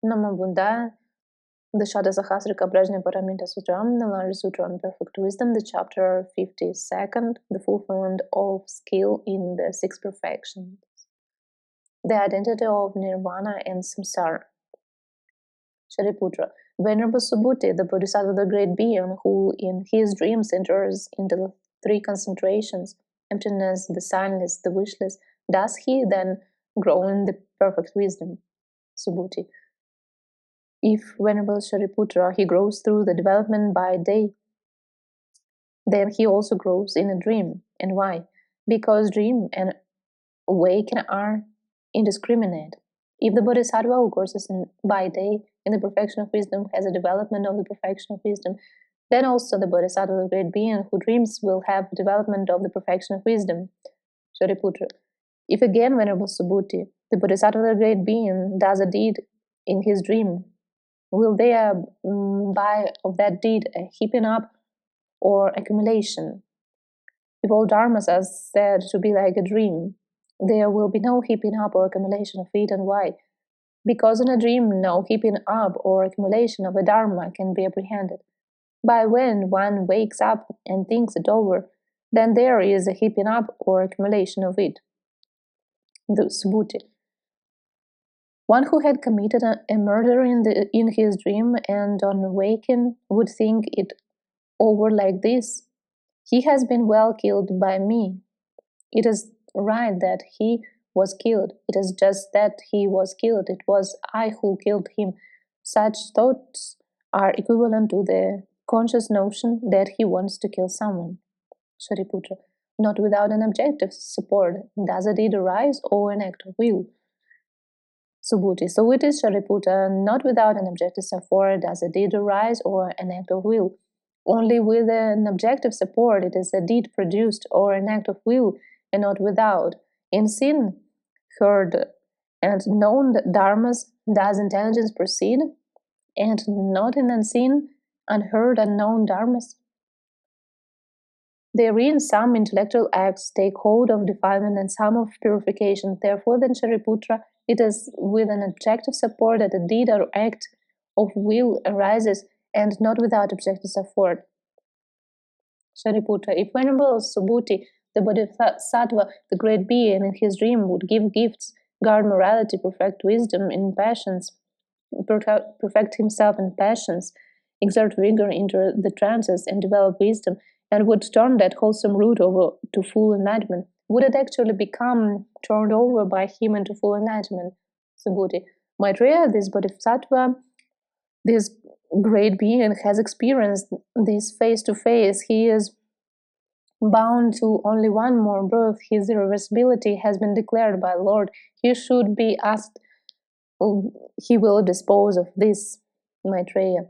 Namo Buddhaya. The Satasahasrika Prajnaparamita Sutram, the largest sutra on perfect wisdom, the chapter 52nd, the fulfillment of skill in the six perfections. The identity of Nirvana and Samsara. Śāriputra. Venerable Subhuti, the Bodhisattva, the great being, who in his dreams enters into the three concentrations, emptiness, the signless, the wishless, does he then grow in the perfect wisdom? Subhuti. If Venerable Śāriputra, he grows through the development by day, then he also grows in a dream. And why? Because dream and waking are indiscriminate. If the Bodhisattva who courses by day in the perfection of wisdom has a development of the perfection of wisdom, then also the Bodhisattva, the great being who dreams, will have development of the perfection of wisdom. Śāriputra. If again, Venerable Subhuti, the Bodhisattva, the great being, does a deed in his dream, will there by of that deed a heaping up or accumulation? If all dharmas are said to be like a dream, there will be no heaping up or accumulation of it. And why? Because in a dream no heaping up or accumulation of a dharma can be apprehended. But when one wakes up and thinks it over, then there is a heaping up or accumulation of it. The Subhuti. One who had committed a murder in his dream and on waking would think it over like this: he has been well killed by me. It is right that he was killed. It is just that he was killed. It was I who killed him. Such thoughts are equivalent to the conscious notion that he wants to kill someone. Śāriputra. Not without an objective support does a deed arise or an act of will. Subhuti. So it is, Śāriputra, not without an objective support does a deed arise or an act of will. Only with an objective support it is a deed produced or an act of will, and not without. In seen, heard, and known dharmas does intelligence proceed, and not in unseen, unheard, unknown dharmas. Therein some intellectual acts take hold of defilement and some of purification. Therefore, then, Śāriputra, it is with an objective support that a deed or act of will arises, and not without objective support. Śāriputra. If Venerable Subhuti, the Bodhisattva, the great being, in his dream would give gifts, guard morality, perfect wisdom in passions, perfect himself in passions, exert vigor into the trances, and develop wisdom, and would turn that wholesome root over to full enlightenment, would it actually become turned over by him into full enlightenment? Subhuti. Maitreya, this Bodhisattva, this great being, has experienced this face to face. He is bound to only one more birth. His irreversibility has been declared by Lord. He should be asked, he will dispose of this. Maitreya.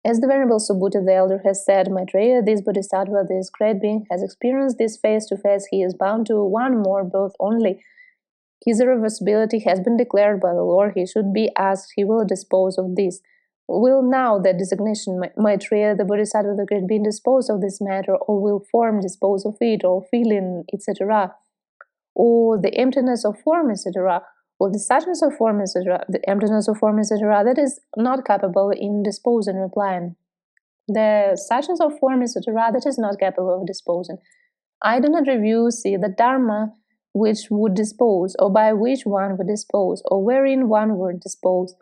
As the Venerable Subhuti the Elder has said, Maitreya, this Bodhisattva, this great being, has experienced this face to face. He is bound to one more birth only. His irreversibility has been declared by the Lord. He should be asked, he will dispose of this. Will now that designation, Maitreya, the Bodhisattva, the great being, dispose of this matter, or will form dispose of it, or feeling, etc., or the emptiness of form, etc., or the suchness of form, etc., the emptiness of form, etc., that is not capable in disposing, replying. The suchness of form, etc., that is not capable of disposing. I do not review, see the Dharma which would dispose, or by which one would dispose, or wherein one would dispose,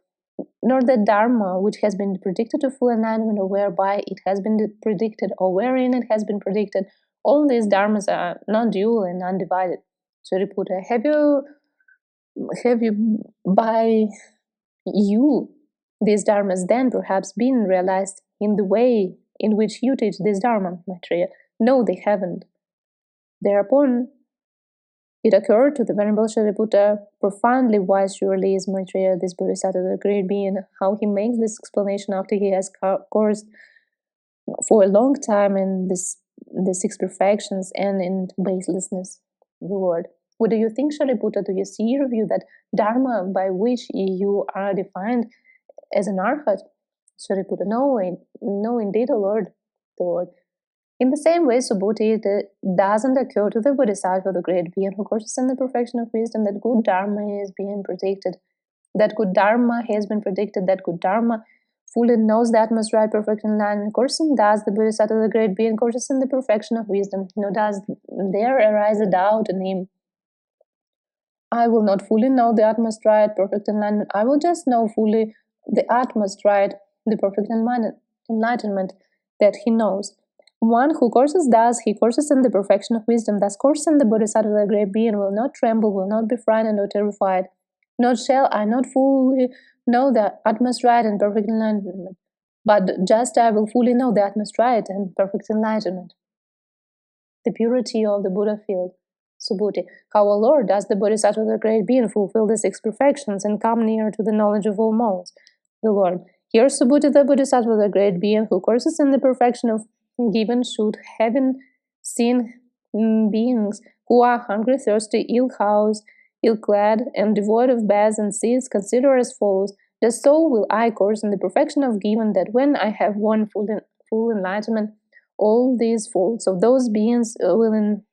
nor the Dharma which has been predicted to full enlightenment, or whereby it has been predicted, or wherein it has been predicted. All these Dharmas are non-dual and undivided. Śāriputra, have you by you these dharmas then perhaps been realized in the way in which you teach this dharma, Maitreya? No, they haven't. Thereupon it occurred to the Venerable Śāriputra, profoundly wise surely is Maitreya, this Bodhisattva, the great being, how he makes this explanation after he has coursed for a long time in the six perfections and in baselessness, the Lord. What do you think, Śāriputra? Do you see your view that Dharma by which you are defined as an arhat? Śāriputra. No, indeed, the Lord. In the same way, Subhuti, it doesn't occur to the Bodhisattva, the great being who courses in the perfection of wisdom, that good Dharma is being predicted. That good Dharma has been predicted, that good Dharma fully knows the utmost right, perfect enlightenment coursing, thus the Bodhisattva, the great being, courses in the perfection of wisdom. Nor does there arise a doubt in him. I will not fully know the utmost right, perfect enlightenment. I will just know fully the utmost right, the perfect enlightenment that he knows. One who courses thus, he courses in the perfection of wisdom. Thus coursing the Bodhisattva, the great being, will not tremble, will not be frightened or terrified. Not shall I not fully know the utmost right and perfect enlightenment, but just I will fully know the utmost right and perfect enlightenment. The purity of the Buddha field. Subhuti. How, O Lord, does the Bodhisattva, the great being, fulfill the six perfections and come near to the knowledge of all modes? The Lord. Here Subhuti, the Bodhisattva, the great being, who courses in the perfection of given, should, having seen beings who are hungry, thirsty, ill-housed, ill-clad, and devoid of baths and seats, consider as follows. Just so will I course in the perfection of given, that when I have won full enlightenment, all these faults of those beings will in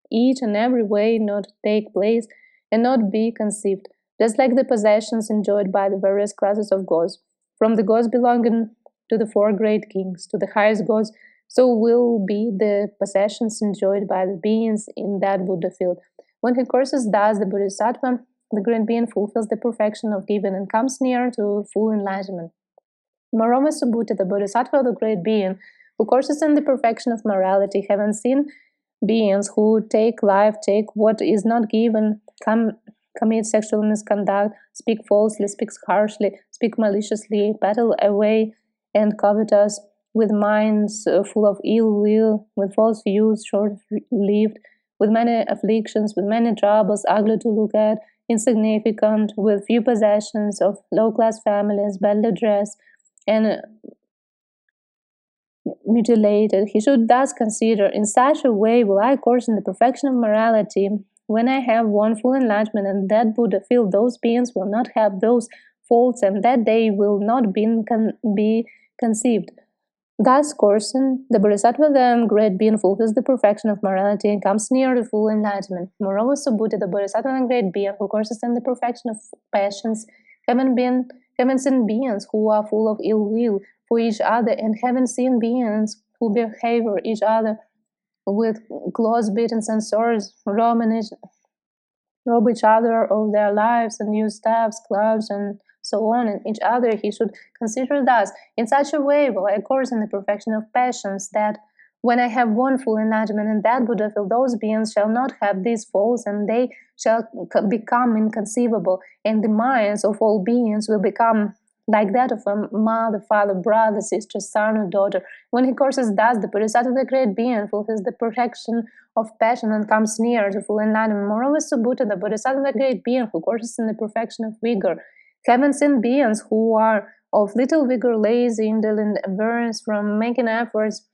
each and every way not take place and not be conceived, just like the possessions enjoyed by the various classes of gods, from the gods belonging to the four great kings to the highest gods, so will be the possessions enjoyed by the beings in that Buddha field. When he courses thus, the Bodhisattva, the great being, fulfills the perfection of given and comes near to full enlightenment. Moreover, Subhuti, the Bodhisattva, the great being, who courses in the perfection of morality, having seen beings who take life, take what is not given, commit sexual misconduct, speak falsely, speak harshly, speak maliciously, battle away and covetous, with minds full of ill will, with false views, short-lived, with many afflictions, with many troubles, ugly to look at, insignificant, with few possessions, of low-class families, badly dressed, and mutilated. He should thus consider, in such a way will I course in the perfection of morality. When I have won full enlightenment and that Buddha field, those beings will not have those faults, and that they will not be conceived. Thus coursing, the Bodhisattva, the great being, fulfills the perfection of morality and comes near to full enlightenment. Moreover, Subhuti, the Bodhisattva, the great being, who courses in the perfection of passions, having seen beings who are full of ill will for each other, and having seen beings who behave each other with close beatings and swords, rob each other of their lives and use staffs, clubs, and so on, and each other, he should consider thus. In such a way will I course in the perfection of passions, that when I have won full enlightenment in that Buddha field, those beings shall not have these faults, and they shall become inconceivable, and the minds of all beings will become like that of a mother, father, brother, sister, son, or daughter. When he courses thus, the Bodhisattva, the great being, fulfills the perfection of passion and comes near to full enlightenment. Moreover, Subhuti, the Bodhisattva, the great being, who courses in the perfection of vigor, having seen beings who are of little vigor, lazy, indolent, averse from making efforts,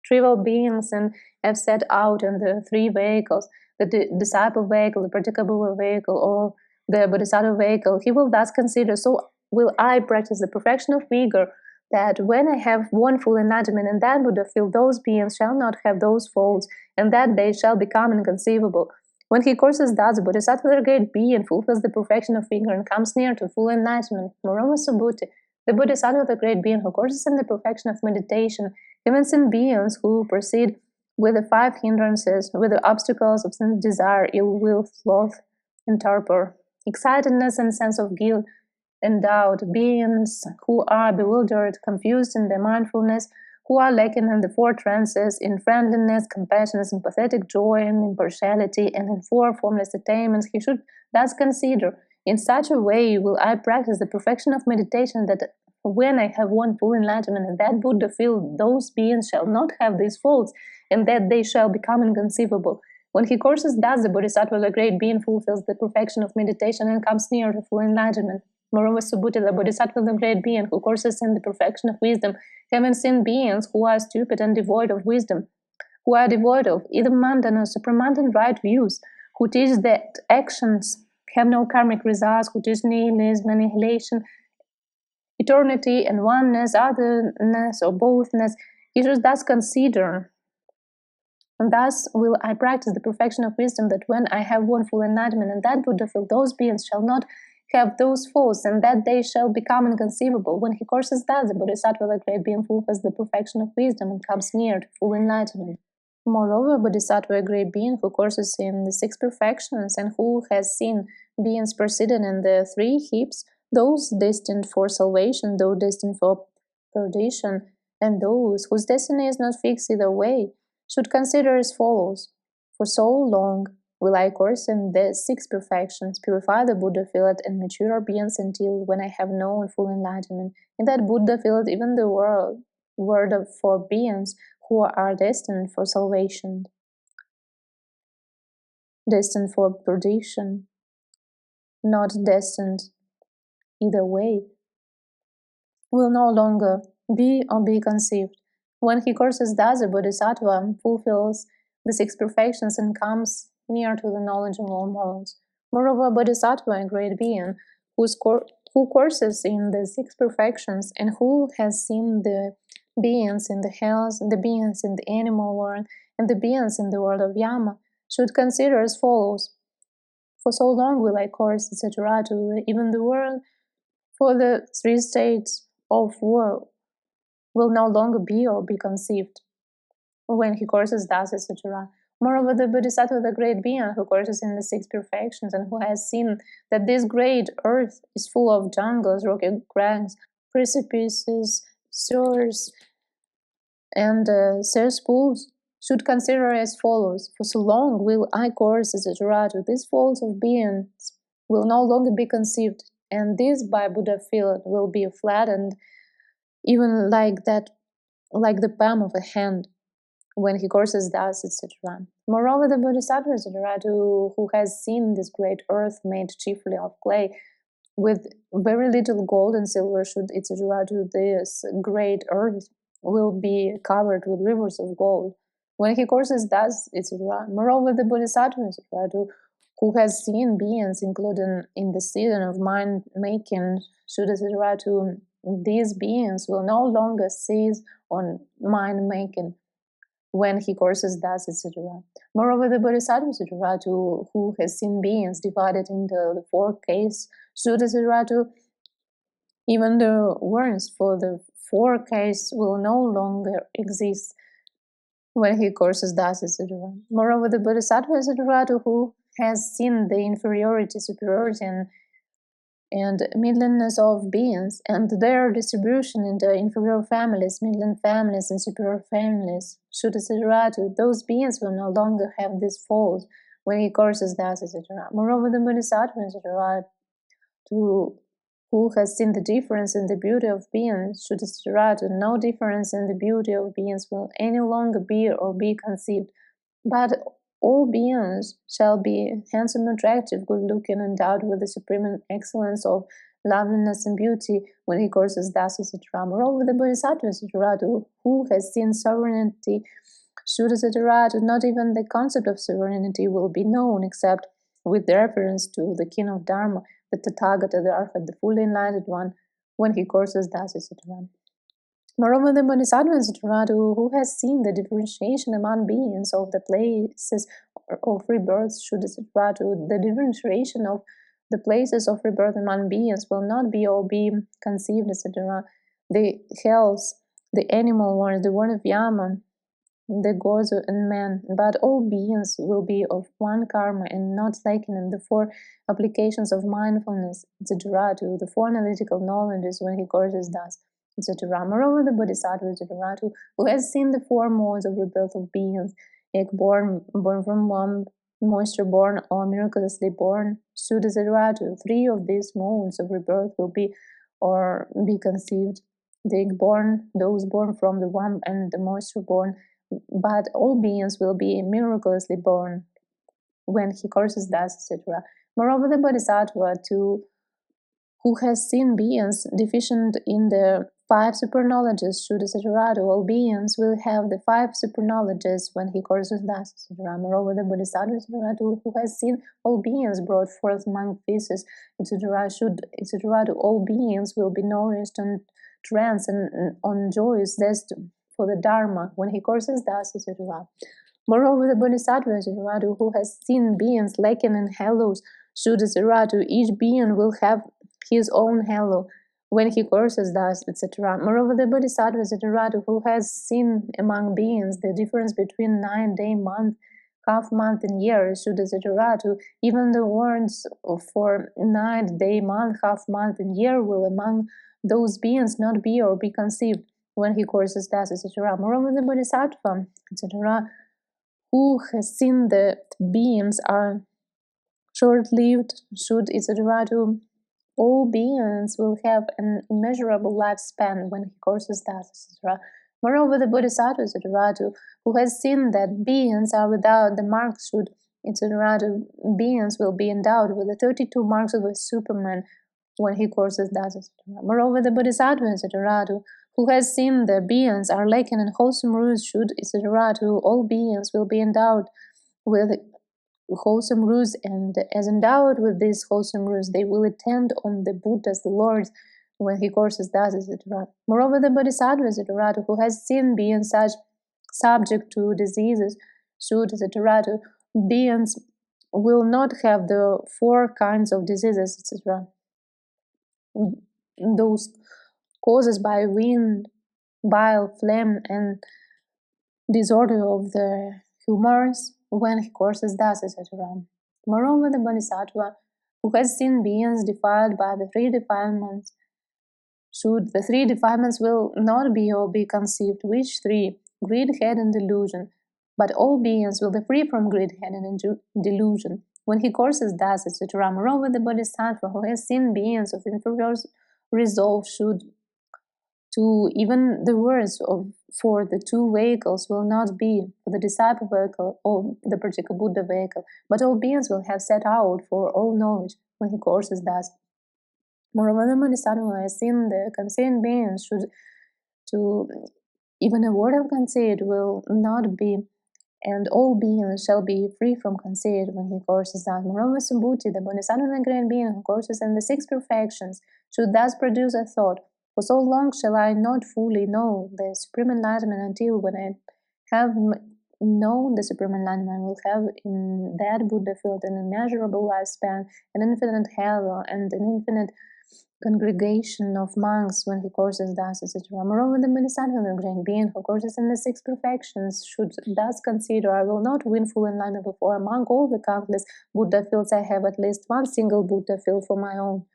trivial beings, and have set out in the three vehicles, the disciple vehicle, the praticable vehicle, or the Bodhisattva vehicle, he will thus consider, so will I practice the perfection of vigor, that when I have won full enlightenment and that Buddha field, those beings shall not have those faults, and that they shall become inconceivable. When he courses thus, the Bodhisattva, the great being, fulfills the perfection of vigor and comes near to full enlightenment. Moreover, Subhuti, the Bodhisattva, the great being, who courses in the perfection of meditation, even in beings who proceed with the five hindrances, with the obstacles of sense desire, ill will, sloth, and torpor, excitedness and sense of guilt, and doubt, beings who are bewildered, confused in their mindfulness, who are lacking in the four trances, in friendliness, compassion, sympathetic joy, and impartiality, and in four formless attainments, he should thus consider, in such a way will I practice the perfection of meditation, that when I have won full enlightenment and that Buddha field, those beings shall not have these faults, and that they shall become inconceivable. When he courses thus, the Bodhisattva, the great being, fulfills the perfection of meditation and comes near to full enlightenment. Moreover, Subhuti, the Bodhisattva, the great being, who courses in the perfection of wisdom, having seen beings who are stupid and devoid of wisdom, who are devoid of either mundane or supramundane right views, who teach that actions have no karmic results, who teach nihilism, annihilation, eternity, and oneness, otherness, or bothness, he should thus consider. And thus will I practice the perfection of wisdom, that when I have won full enlightenment and that Buddha field, those beings shall not have those faults, and that day shall become inconceivable. When he courses thus, the Bodhisattva, the great being, fulfills the perfection of wisdom and comes near to full enlightenment. Moreover, Bodhisattva, a great being who courses in the six perfections and who has seen beings preceding in the three heaps, those destined for salvation, those destined for perdition, and those whose destiny is not fixed either way, should consider as follows. For so long will I course in the six perfections, purify the Buddha field, and mature beings until when I have known full enlightenment. In that Buddha field, even the word for beings who are destined for salvation, destined for perdition, not destined either way, will no longer be or be conceived. When he courses thus, a Bodhisattva fulfills the six perfections and comes near to the knowledge of all modes. Moreover, Bodhisattva, a great being, who courses in the six perfections and who has seen the beings in the hells, the beings in the animal world, and the beings in the world of Yama, should consider as follows. For so long will I course, etc., to even the world, for the three states of world will no longer be or be conceived. When he courses thus, etc. Moreover, the Bodhisattva, the great being, who courses in the six perfections and who has seen that this great earth is full of jungles, rocky crags, precipices, sewers, and cesspools, should consider as follows. For so long will I course, etc., to these folds of beings will no longer be conceived, and this by Buddha field will be flattened, even like the palm of a hand, when he courses thus, etc. Moreover, the Bodhisattva, etc., who has seen this great earth made chiefly of clay, with very little gold and silver, should, etc., to this great earth will be covered with rivers of gold. When he courses thus, etc. Moreover, the Bodhisattva, etc., who has seen beings including in the season of mind making, should, etc., to these beings will no longer cease on mind making. When he courses thus, etc. Moreover, the Bodhisattva, etc., who has seen beings divided into the four castes, should, etc., even the worms for the four castes will no longer exist. When he courses thus, etc. Moreover, the Bodhisattva, etc., who has seen the inferiority, superiority, and middleness of beings, and their distribution into inferior families, middling families, and superior families, should, etc., those beings will no longer have this fault when he courses thus, etc. Moreover, the Bodhisattva, etc., who has seen the difference in the beauty of beings, should, etc., no difference in the beauty of beings will any longer be or be conceived, but all beings shall be handsome, attractive, good-looking, endowed with the supreme excellence of loveliness and beauty when he courses thus, etc. Moreover, the Bodhisattva, etc., who has seen sovereignty, should, etc., not even the concept of sovereignty will be known except with reference to the king of Dharma, the Tathagata, the Arhat, the fully enlightened one, when he courses thus, etc. Moreover, the Bodhisattva, etc., who has seen the differentiation among beings of the places of rebirth, should, etc., the differentiation of the places of rebirth among beings will not be or be conceived, etc. The hells, the animal world, the world of Yama, the gods and men, but all beings will be of one karma and not taken in the four applications of mindfulness, etc., the four analytical knowledges when he courses thus, etc. Moreover, the Bodhisattva, etc., who has seen the four modes of rebirth of beings, egg born from womb, moisture born, or miraculously born, should, etc., three of these modes of rebirth will be or be conceived. The egg born, those born from the womb, and the moisture born, but all beings will be miraculously born when he courses thus, etc. Moreover, the Bodhisattva, who has seen beings deficient in the five superknowledges, should, etc., all beings will have the five superknowledges when he courses thus, etc. Moreover, the Bodhisattva, etc., who has seen all beings brought forth among pieces, etc., should, etc., all beings will be nourished on trance and on joys destined for the Dharma when he courses thus, etc. Moreover, the Bodhisattva, etc., who has seen beings lacking in halos, Shuddha each being will have his own halo when he courses thus, etc. Moreover, the Bodhisattva Satiratu, who has seen among beings the difference between 9-day month, half month, and year, Shuddha Satiratu, even the words for 9-day month, half month, and year will among those beings not be or be conceived when he courses thus, etc. Moreover, the Bodhisattva, etc., who has seen that beings are short-lived, should, etc., to all beings will have an immeasurable lifespan when he courses that, etc. Moreover, the Bodhisattva, etc., who has seen that beings are without the marks, should, etc., beings will be endowed with the 32 marks of a Superman when he courses that, etc. Moreover, the Bodhisattva, etc., who has seen that beings are lacking in wholesome roots, should, etc., all beings will be endowed with wholesome roots, and as endowed with these wholesome roots, they will attend on the Buddhas, the Lords, when he courses thus, etc. Moreover, the Bodhisattva, etc., who has seen beings such subject to diseases, should, etc., beings will not have the 4 kinds of diseases, etc. Those causes by wind, bile, phlegm, and disorder of the humors when he courses thus, etc. Moreover, the Bodhisattva, who has seen beings defiled by the 3 defilements, should, the 3 defilements will not be or be conceived. Which 3? Greed, head, and delusion. But all beings will be free from greed, head, and delusion when he courses thus, etc. Moreover, the Bodhisattva, who has seen beings of inferior resolve, should, to even the words of for the 2 vehicles will not be for the disciple vehicle or the particular Buddha vehicle, but all beings will have set out for all knowledge when he courses thus. Moreover, the Bodhisattva has seen the concerned beings should, to even a word of conceit will not be, and all beings shall be free from conceit when he courses thus. Moreover, Subhuti, the Bodhisattva, the great being who courses in the 6 perfections, should thus produce a thought: for so long shall I not fully know the Supreme Enlightenment, until when I have known the Supreme Enlightenment, I will have in that Buddha field an immeasurable lifespan, an infinite halo, and an infinite congregation of monks when he courses thus, etc. Moreover, the Bodhisattva, the great being who courses in the 6 perfections, should thus consider: I will not win full enlightenment before among all the countless Buddha fields I have at least one single Buddha field for my own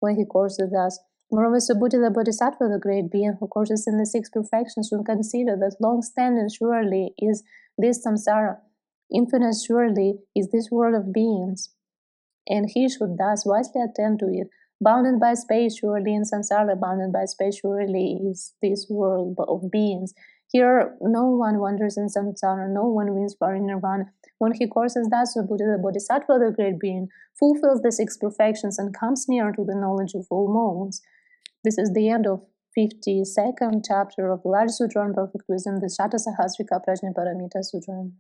when he courses thus. Moreover, Subhuti, the Bodhisattva, the great being who courses in the 6 perfections, should consider that long-standing surely is this samsara, infinite surely is this world of beings, and he should thus wisely attend to it. Bounded by space surely in samsara, bounded by space surely is this world of beings. Here no one wanders in samsara, no one wins for nirvana. When he courses thus, Subhuti, the Bodhisattva, the great being, fulfills the 6 perfections and comes near to the knowledge of all modes. This is the end of 52nd chapter of the large Sutra on Perfect Wisdom, the Satasahasrika Prajnaparamita Sutra.